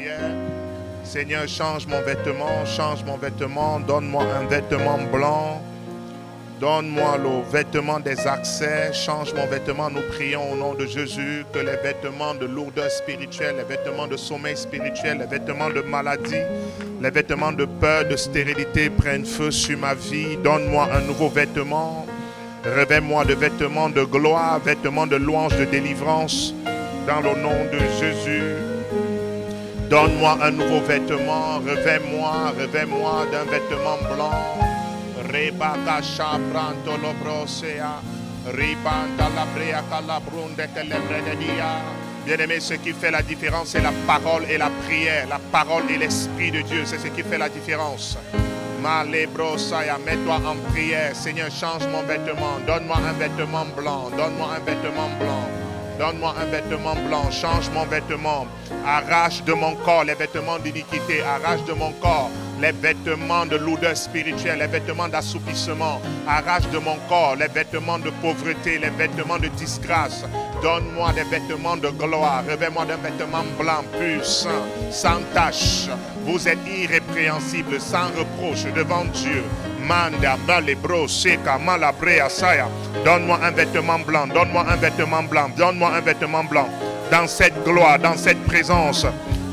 prière. Seigneur, change mon vêtement, donne-moi un vêtement blanc. Donne-moi le vêtement des accès, change mon vêtement. Nous prions au nom de Jésus que les vêtements de lourdeur spirituelle, les vêtements de sommeil spirituel, les vêtements de maladie, les vêtements de peur, de stérilité prennent feu sur ma vie. Donne-moi un nouveau vêtement. Revêt-moi de vêtements de gloire, vêtements de louange, de délivrance. Dans le nom de Jésus. Donne-moi un nouveau vêtement. Revêt-moi d'un vêtement blanc. Rebakasha pranto lobrosea, ribanta la brea calabrunde que le bregadia. Bien-aimé, ce qui fait la différence, c'est la parole et la prière. La parole et l'Esprit de Dieu, c'est ce qui fait la différence. Malebrosaya, mets-toi en prière. Seigneur, change mon vêtement. Donne-moi un vêtement blanc. Donne-moi un vêtement blanc. Donne-moi un vêtement blanc, change mon vêtement. Arrache de mon corps les vêtements d'iniquité. Arrache de mon corps les vêtements de lourdeur spirituelle, les vêtements d'assoupissement. Arrache de mon corps les vêtements de pauvreté, les vêtements de disgrâce. Donne-moi des vêtements de gloire. Revêt-moi d'un vêtement blanc, pur, saint, sans tache. Vous êtes irrépréhensible, sans reproche devant Dieu. Manda, balebro, seka, malabrea, saya. Donne-moi un vêtement blanc, donne-moi un vêtement blanc, donne-moi un vêtement blanc. Dans cette gloire, dans cette présence,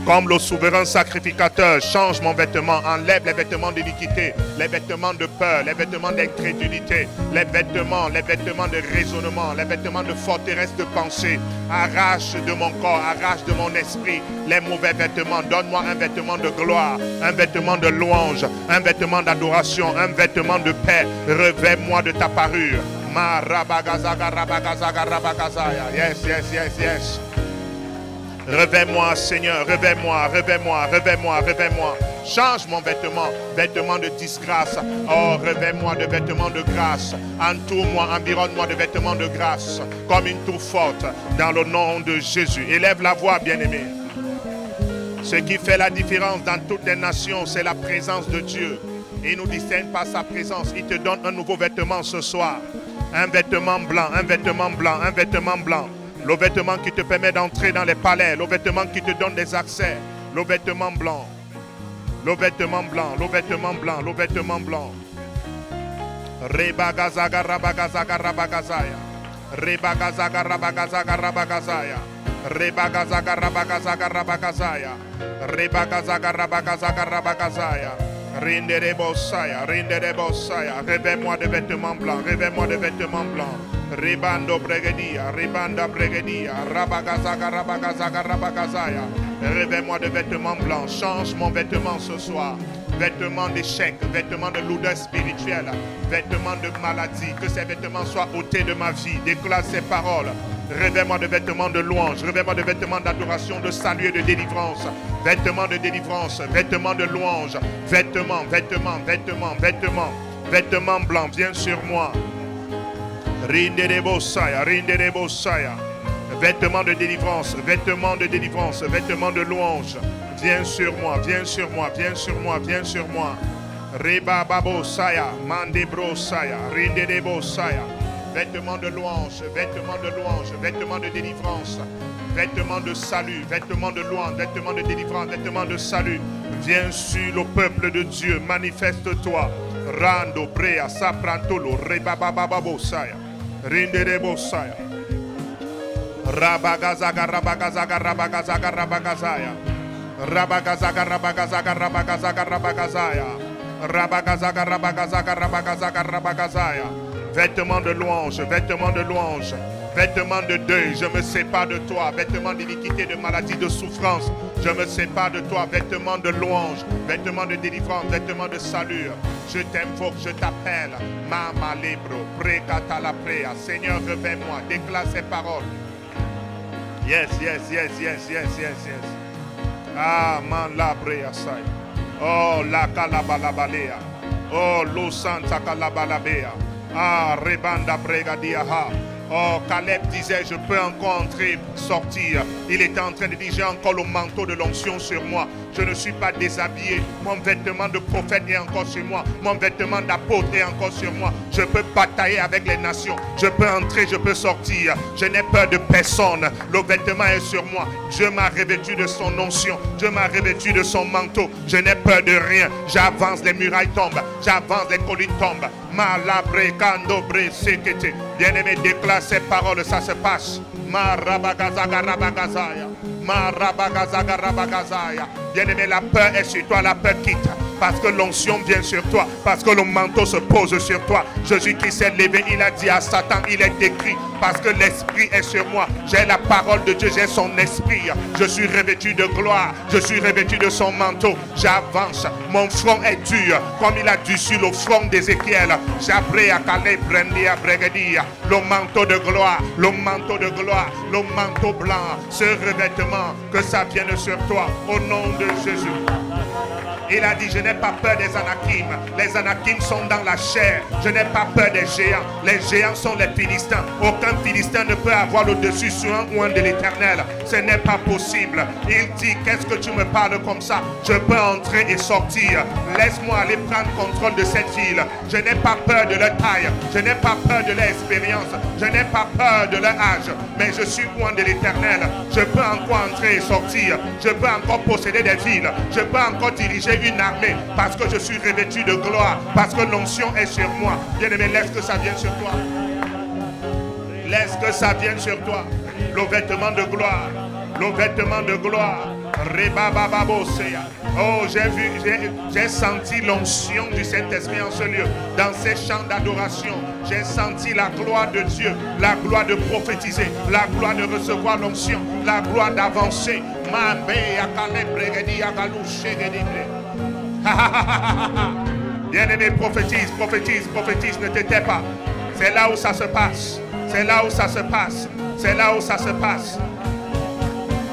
comme le souverain sacrificateur, change mon vêtement, enlève les vêtements d'iniquité, les vêtements de peur, les vêtements d'incrédulité, les vêtements de raisonnement, les vêtements de forteresse de pensée. Arrache de mon corps, arrache de mon esprit les mauvais vêtements. Donne-moi un vêtement de gloire, un vêtement de louange, un vêtement d'adoration, un vêtement de paix. Revêt-moi de ta parure. Ma rabagazaga, rabagazaga, rabagazaya. Yes, yes, yes, yes. Revêt-moi, Seigneur, revêt-moi, revêt-moi, revêt-moi, revêt-moi. Change mon vêtement, vêtement de disgrâce. Oh, revêt-moi de vêtements de grâce. Entoure-moi, environne-moi de vêtements de grâce, comme une tour forte, dans le nom de Jésus. Élève la voix, bien-aimé. Ce qui fait la différence dans toutes les nations, c'est la présence de Dieu. Il nous distingue par sa présence. Il te donne un nouveau vêtement ce soir. Un vêtement blanc, un vêtement blanc, un vêtement blanc. Le vêtement qui te permet d'entrer dans les palais. Le vêtement qui te donne des accès. Le vêtement blanc. Le vêtement blanc. Le vêtement blanc. Le vêtement blanc. Rebagazaga rabagazaga rabagazaya. Rebagazaga rabagazaga rabagazaya. Rebagazaga rabagazaga rabagazaya. Rebagazaga rabagazaga rabagazaya. Rinderebosaya, rinderebosaya. Revêt-moi de vêtements blancs. Revêt-moi de vêtements blancs. Ribando bregedia, ribanda bregedia, rabagazaga, rabagazaga, rabagazaya. Revêt-moi de vêtements blancs, change mon vêtement ce soir. Vêtements d'échec, vêtements de lourdeur spirituelle, vêtements de maladie. Que ces vêtements soient ôtés de ma vie. Déclare ces paroles. Revêt-moi de vêtements de louange, revêt-moi de vêtements d'adoration, de salut et de délivrance. Vêtements de délivrance, vêtements de louange, vêtements, vêtements, vêtements, vêtements, vêtements blancs, viens sur moi. Rinderebosaya, rinderebosaya. Vêtements de délivrance, vêtements de délivrance, vêtements de louange. Viens sur moi, viens sur moi, viens sur moi, viens sur moi. Rebababosaya, mandebrosaya, rinderebosaya. Vêtements de louange, vêtements de louange, vêtements de délivrance, vêtements de salut, vêtements de louange, vêtements de délivrance, vêtements de salut. Viens sur le peuple de Dieu, manifeste-toi. Rando, brea, saprantolo, rebabababosaya. Rinderebosaya. Rabagazaga, rabagazaga, rabagazaga, rabagazaya. Rabagazaga, rabagazaga, rabagazaga, rabagazaya. Rabagazaga, rabagazaga, rabagazaga, rabagazaya. Vêtements de louange, vêtements de louange, vêtements de deuil, je me sépare de toi. Vêtements d'iniquité, de maladie, de souffrance, je me sépare de toi. Vêtements de louange, vêtements de délivrance, vêtements de salut. Je t'invoque, je t'appelle. Mama libro, precata la prea. Seigneur, revêt-moi, déclare ces paroles. Yes, yes, yes, yes, yes, yes, yes. Ah, man la brea sai. Oh, la calabalabalea. Oh, lo santa calabalabea. Ah, rebanda bregadia ha. Oh, Caleb disait, je peux encore entrer, sortir. Il était en train de dire, j'ai encore le manteau de l'onction sur moi. Je ne suis pas déshabillé. Mon vêtement de prophète est encore sur moi. Mon vêtement d'apôtre est encore sur moi. Je peux batailler avec les nations. Je peux entrer, je peux sortir. Je n'ai peur de personne. Le vêtement est sur moi. Dieu m'a revêtu de son onction. Dieu m'a revêtu de son manteau. Je n'ai peur de rien. J'avance, les murailles tombent. J'avance, les collines tombent. Malabre, candobre, sekete. Bien-aimé, déclare ces paroles, ça se passe. Marabagazaya. Marabagazagarabagazaya. Bien-aimé, la peur est sur toi, la peur quitte. Parce que l'onction vient sur toi, parce que le manteau se pose sur toi. Jésus-Christ s'est levé, il a dit à Satan, il est écrit, parce que l'Esprit est sur moi. J'ai la parole de Dieu, j'ai son esprit. Je suis revêtu de gloire, je suis revêtu de son manteau. J'avance, mon front est dur, comme il a dû sur le front d'Ézéchiel. J'abré à Calais, Brendi à Bregadia. Le manteau de gloire, le manteau de gloire, le manteau blanc, ce revêtement, que ça vienne sur toi, au nom de Jésus. Il a dit, je n'ai pas peur des Anakim. Les Anakim sont dans la chair. Je n'ai pas peur des géants. Les géants sont les Philistins. Aucun Philistin ne peut avoir le dessus sur un oint de l'Éternel. Ce n'est pas possible. Il dit, qu'est-ce que tu me parles comme ça? Je peux entrer et sortir. Laisse-moi aller prendre contrôle de cette ville. Je n'ai pas peur de leur taille. Je n'ai pas peur de leur expérience. Je n'ai pas peur de leur âge. Mais je suis oint de l'Éternel. Je peux encore entrer et sortir. Je peux encore posséder des villes. Je peux encore diriger une armée parce que je suis revêtu de gloire, parce que l'onction est sur moi. Bien-aimé, laisse que ça vienne sur toi. Laisse que ça vienne sur toi. Le vêtement de gloire. Le vêtement de gloire. Oh, j'ai senti l'onction du Saint-Esprit en ce lieu. Dans ces chants d'adoration, j'ai senti la gloire de Dieu, la gloire de prophétiser, la gloire de recevoir l'onction, la gloire d'avancer. Bien-aimé, prophétise, prophétise, prophétise, ne te tais pas. C'est là où ça se passe. C'est là où ça se passe. C'est là où ça se passe.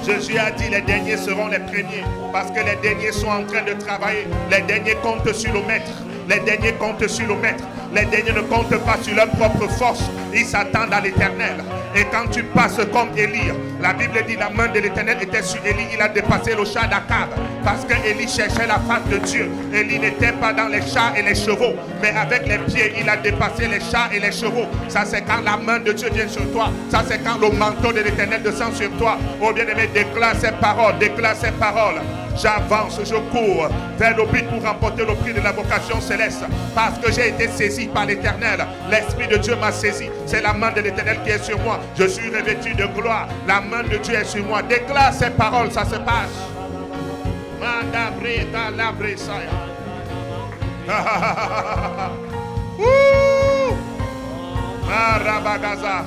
Jésus a dit, les derniers seront les premiers. Parce que les derniers sont en train de travailler. Les derniers comptent sur le maître. Les derniers comptent sur le maître. Les derniers ne comptent pas sur leur propre force. Ils s'attendent à l'Éternel. Et quand tu passes comme Élie, la Bible dit la main de l'Éternel était sur Élie. Il a dépassé le char d'Akab. Parce que Élie cherchait la face de Dieu. Élie n'était pas dans les chars et les chevaux. Mais avec les pieds, il a dépassé les chars et les chevaux. Ça, c'est quand la main de Dieu vient sur toi. Ça, c'est quand le manteau de l'Éternel descend sur toi. Oh bien-aimé, déclare ces paroles. Déclare ces paroles. J'avance, je cours vers le but pour remporter le prix de la vocation céleste. Parce que j'ai été saisi par l'Éternel. L'Esprit de Dieu m'a saisi. C'est la main de l'Éternel qui est sur moi. Je suis revêtu de gloire. La main de Dieu est sur moi. Déclare ces paroles, ça se passe. Marabagaza.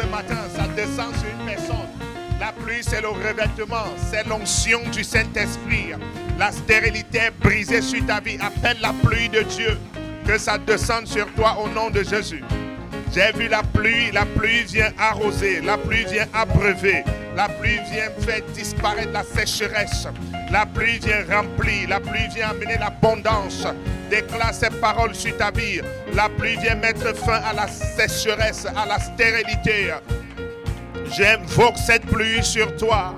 ce matin, ça descend sur une personne. La pluie, c'est le revêtement, c'est l'onction du Saint-Esprit. La stérilité est brisée sur ta vie. Appelle la pluie de Dieu, que ça descende sur toi au nom de Jésus. J'ai vu la pluie vient arroser, la pluie vient abreuver, la pluie vient faire disparaître la sécheresse, la pluie vient remplir, la pluie vient amener l'abondance. Déclare ces paroles sur ta vie. La pluie vient mettre fin à la sécheresse, à la stérilité. J'invoque cette pluie sur toi.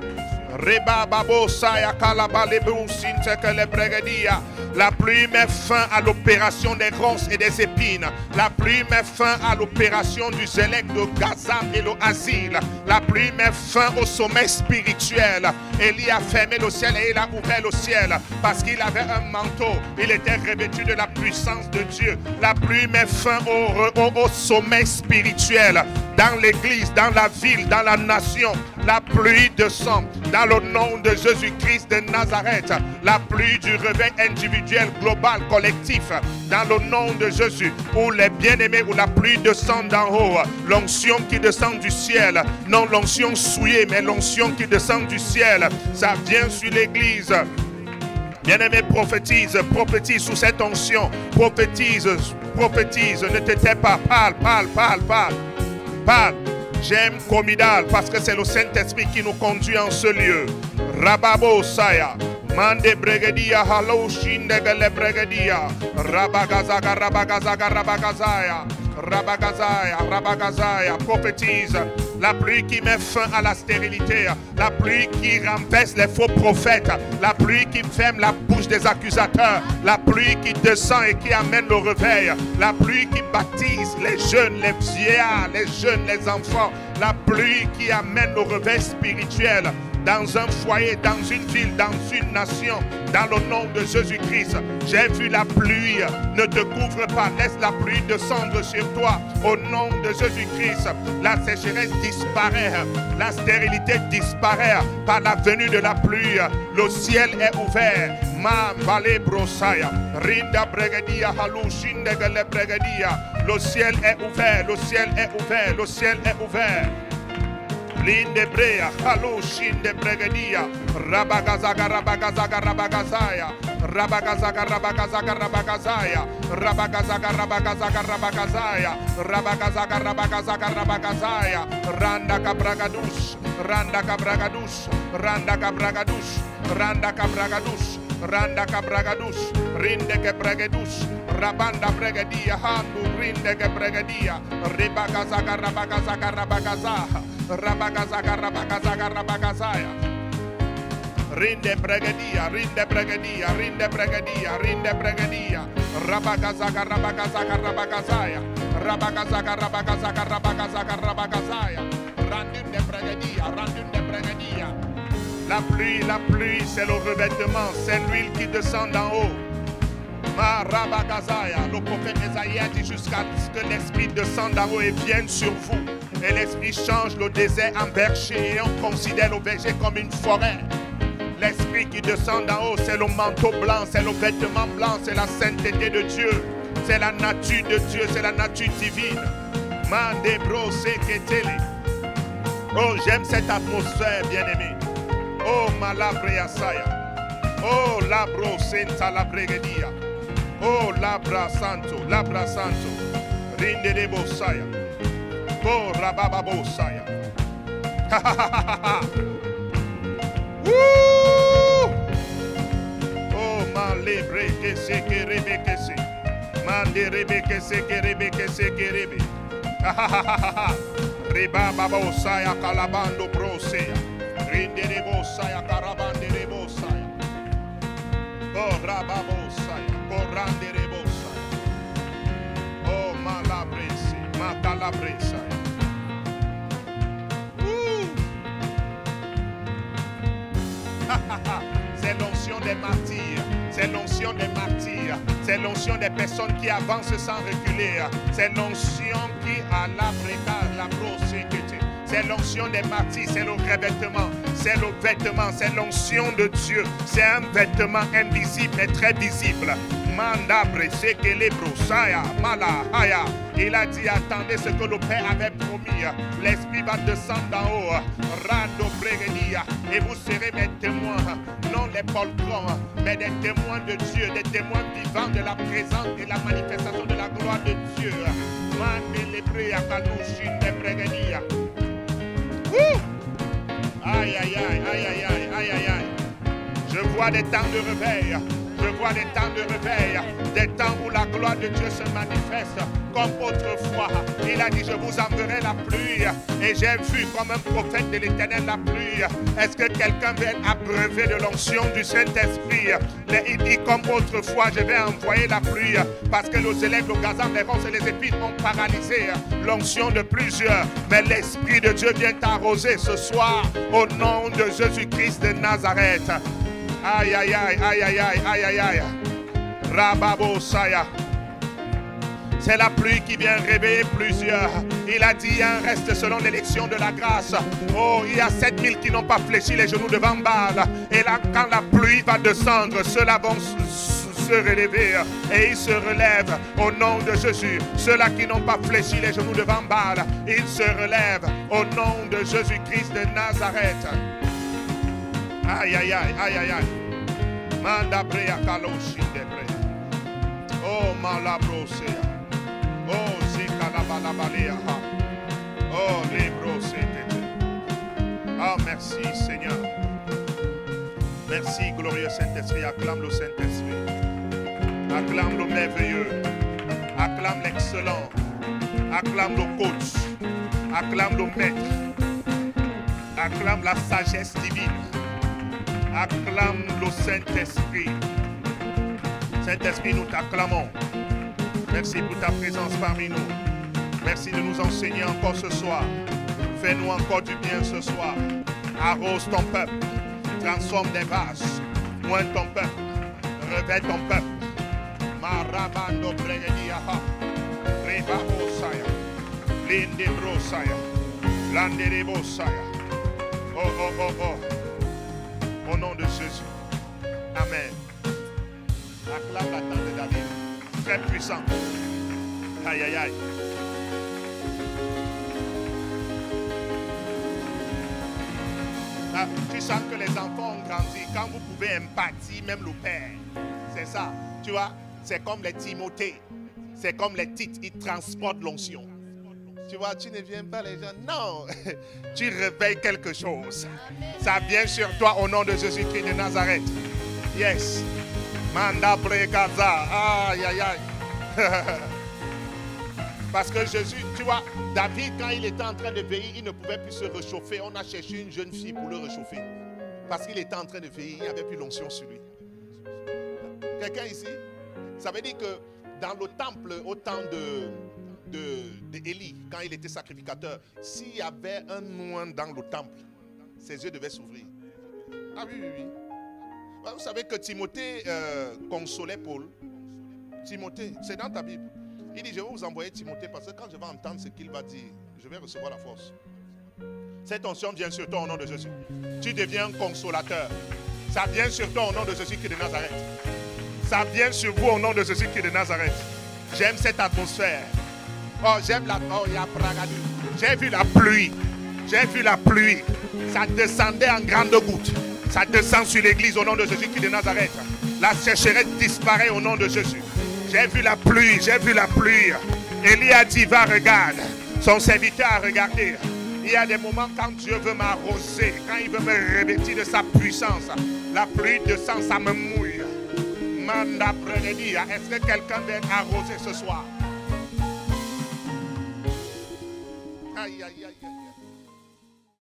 La pluie met fin à l'opération des ronces et des épines. La pluie met fin à l'opération du zélek de Gaza et l'asile. La pluie met fin au sommeil spirituel. Élie a fermé le ciel et il a ouvert le ciel parce qu'il avait un manteau. Il était revêtu de la puissance de Dieu. La pluie met fin au sommeil spirituel. Dans l'église, dans la ville, dans la nation, la pluie descend. Dans le nom de Jésus-Christ de Nazareth, la pluie du réveil individuel, global, collectif. Dans le nom de Jésus, où les bien-aimés, où la pluie descend d'en haut. L'onction qui descend du ciel. Non l'onction souillée, mais l'onction qui descend du ciel. Ça vient sur l'église. Bien-aimé, prophétise, prophétise sous cette onction. Prophétise, prophétise, ne te tais pas. Parle. J'aime Comidal parce que c'est le Saint-Esprit qui nous conduit en ce lieu. Rababo Saya. Mande bregadia halo shindegele bregadia. Rabagazaga rabagazaga rabagazaya. Rabagazaya, prophétise. La pluie qui met fin à la stérilité. La pluie qui renverse les faux prophètes. La pluie qui ferme la bouche des accusateurs. La pluie qui descend et qui amène le réveil. La pluie qui baptise les jeunes, les vieillards, les jeunes, les enfants. La pluie qui amène le réveil spirituel. Dans un foyer, dans une ville, dans une nation, dans le nom de Jésus-Christ. J'ai vu la pluie, ne te couvre pas, laisse la pluie descendre sur toi. Au nom de Jésus-Christ, la sécheresse disparaît, la stérilité disparaît par la venue de la pluie. Le ciel est ouvert. Ma vale brosaya, rinda bregadia halushindegele bregadia. Le ciel est ouvert, le ciel est ouvert, le ciel est ouvert. Linde brea, halo shinde bregadia, rabagazaga rabagazaga rabagazaya, rabagazaga rabagazaga rabagazaya, rabagazaga rabagazaga rabagazaya, rabagazaga rabagazaga rabagazaya, randa kabragadush, randa kabragadush, randa kabragadush, randa kabragadush, randa kabragadush, rinde kebragadush, rabanda bregadia, handu rinde kebragadia, ribagazaga rabagazaga rabagazaha. Rabagazaga rabagazaga rabagazaya. Rinde bregadia, rinde bregadia, rinde bregadia, rinde bregadia. Rabagazaga rabagazaga rabagazaya. Rabagazaga rabagazaga rabagazaga rabagazaya. Randune bregadia, randune bregadia. La pluie, c'est le revêtement, c'est l'huile qui descend d'en haut. Ma rabagazaya, le prophète Esaïe a dit jusqu'à ce que l'esprit descende d'en haut et vienne sur vous. Et l'esprit change le désert en verger et on considère le verger comme une forêt. L'esprit qui descend d'en haut, c'est le manteau blanc, c'est le vêtement blanc, c'est la sainteté de Dieu. C'est la nature de Dieu, c'est la nature divine. Mandebro seketele. Oh, j'aime cette atmosphère, bien-aimé. Oh, malabrea saya. Oh, labro senta la bregedia. Oh, labra santo, rinde de bosaya. Oh, rababa saya. Ha ha ha ha ha. Oh, malebre que se kerebe que se. Manderebe que se kerebe que se kerebe. Ha ha ha ha ha. Rebaba bosaya calabando brosea. Rinde de bosaya carabande de bosaya. Oh, rababa bosaya. Corrande de bosaya. Oh, malabrese, macalabresa. C'est l'onction des martyrs. C'est l'onction des martyrs. C'est l'onction des personnes qui avancent sans reculer. C'est l'onction qui a la broséquité. C'est l'onction des martyrs. C'est le revêtement. C'est le vêtement. C'est l'onction de Dieu. C'est un vêtement invisible mais très visible. Manda brese les broussailles, malahaya. Il a dit, attendez ce que le Père avait promis. L'Esprit va descendre d'en haut. Rando Bregedia. Et vous serez mes témoins. Non les poltrons, mais des témoins de Dieu. Des témoins vivants de la présence et la manifestation de la gloire de Dieu. Mande les brea kalushin de Bregedia. Aïe, aïe, aïe, aïe, aïe, aïe, aïe, aïe, aïe. Je vois des temps de réveil. Je vois des temps de réveil, des temps où la gloire de Dieu se manifeste comme autrefois. Il a dit, je vous enverrai la pluie. Et j'ai vu comme un prophète de l'Éternel la pluie. Est-ce que quelqu'un veut abreuver de l'onction du Saint-Esprit? Mais il dit, comme autrefois, je vais envoyer la pluie. Parce que nos élèves, le gazan, les ronces et les épines ont paralysé l'onction de plusieurs. Mais l'Esprit de Dieu vient t'arroser ce soir au nom de Jésus-Christ de Nazareth. Aïe, aïe, aïe, aïe, aïe, aïe, aïe, aïe, aïe. Rababo Saya. C'est la pluie qui vient réveiller plusieurs. Il a dit, il y a un reste selon l'élection de la grâce. Oh, il y a 7000 qui n'ont pas fléchi les genoux devant Baal. Et là, quand la pluie va descendre, ceux-là vont se relever. Et ils se relèvent au nom de Jésus. Ceux-là qui n'ont pas fléchi les genoux devant Baal, ils se relèvent au nom de Jésus-Christ de Nazareth. Aïe, aïe, aïe, aïe, aïe, aïe. Manda brea kaloshi debre. Oh, malabrosea. Oh, zikalabalabalea. Oh, lebrosete. Oh, merci, Seigneur. Merci, glorieux Saint-Esprit. Acclame le Saint-Esprit. Acclame le merveilleux. Acclame l'excellent. Acclame le coach. Acclame le maître. Acclame la sagesse divine. Acclame le Saint-Esprit. Saint-Esprit, nous t'acclamons. Merci pour ta présence parmi nous. Merci de nous enseigner encore ce soir. Fais-nous encore du bien ce soir. Arrose ton peuple. Transforme des vases. Moins ton peuple. Réveille ton peuple. Marabando Bregediaha. Reba Osaya. Linde Brosaya. Lande Bosaya. Oh, oh, oh, oh. Au nom de Jésus. Amen. Acclame la tente de David. Très puissant. Aïe, aïe, aïe. Ah, tu sens que les enfants ont grandi. Quand vous pouvez empathie, même le père. C'est ça. Tu vois, c'est comme les Timothée. C'est comme les titres. Ils transportent l'onction. Tu vois, tu ne viens pas les gens. Non, tu réveilles quelque chose. Ça vient sur toi au nom de Jésus-Christ de Nazareth. Yes. Manda Brekaza. Aïe, aïe, aïe. Parce que Jésus, tu vois, David, quand il était en train de veiller, il ne pouvait plus se réchauffer. On a cherché une jeune fille pour le réchauffer. Parce qu'il était en train de veiller, il n'y avait plus l'onction sur lui. Quelqu'un ici? Ça veut dire que dans le temple, au temps d'Élie, quand il était sacrificateur, s'il y avait un moine dans le temple, ses yeux devaient s'ouvrir. Ah oui, oui, oui. Vous savez que Timothée consolait Paul. Timothée, c'est dans ta Bible. Il dit, je vais vous envoyer Timothée parce que quand je vais entendre ce qu'il va dire, je vais recevoir la force. Cette onction vient sur toi au nom de Jésus. Tu deviens un consolateur. Ça vient sur toi au nom de Jésus qui est de Nazareth. Ça vient sur vous au nom de Jésus qui est de Nazareth. J'aime cette atmosphère. Oh, j'aime la... Oh, il y a Bragadu. J'ai vu la pluie. J'ai vu la pluie. Ça descendait en grandes gouttes. Ça descend sur l'église au nom de Jésus qui est de Nazareth. La sécheresse disparaît au nom de Jésus. J'ai vu la pluie, j'ai vu la pluie. Élie a dit, va, regarde. Son serviteur a regardé. Il y a des moments quand Dieu veut m'arroser, quand il veut me revêtir de sa puissance. La pluie descend, ça me mouille. Manda Bregedia. Est-ce que quelqu'un vient arroser ce soir? Aïe, aïe, aïe, aïe.